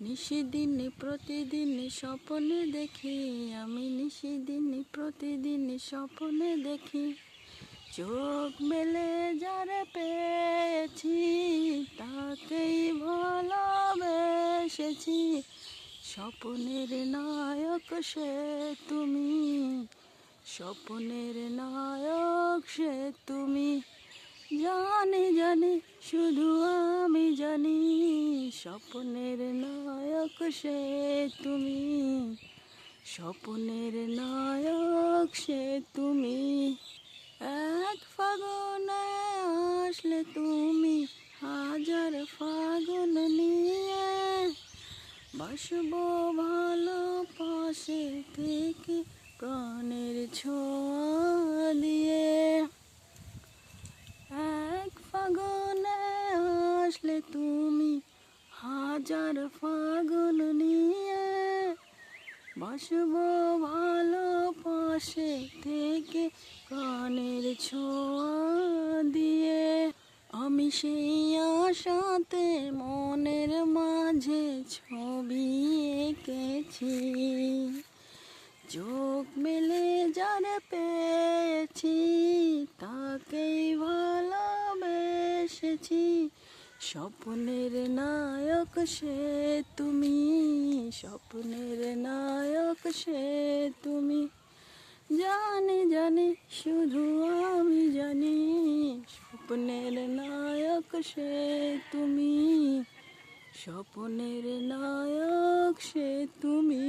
নিশিদিন প্রতিদিন স্বপ্নে দেখি, আমি নিশিদিন প্রতিদিন স্বপ্নে দেখি। চোখ মেলে যারে পেয়েছি, তাকেই ভালোবেসেছি। স্বপ্নের নায়ক সে তুমি, স্বপ্নের নায়ক সে তুমি। জানি জানি শুধু আমি জানি, স্বপ্নের নায়ক সে তুমি, স্বপ্নের নায়ক সে তুমি। এক ফাগুনে আসলে তুমি, হাজার ফাগুন নিয়ে বাসবো ভালো পাশে থেকে, প্রাণের ছোঁয়া দিয়ে। এক ফাগুনে আসলে তুমি, হাজার ফাগুন নিয়ে বাসবো ভালো পাশে থেকে, প্রাণের ছোঁয়া দিয়ে। আমি সেই আশাতে মনের মাঝে ছবি এঁকেছি। চোখ মেলে যারে পেয়েছি, তাকেই ভালোবেসেছি। স্বপ্নের নায়ক সে তুমি, স্বপ্নের নায়ক সে তুমি। জানি জানি শুধু আমি জানি, স্বপ্নের নায়ক সে তুমি, স্বপ্নের নায়ক সে তুমি।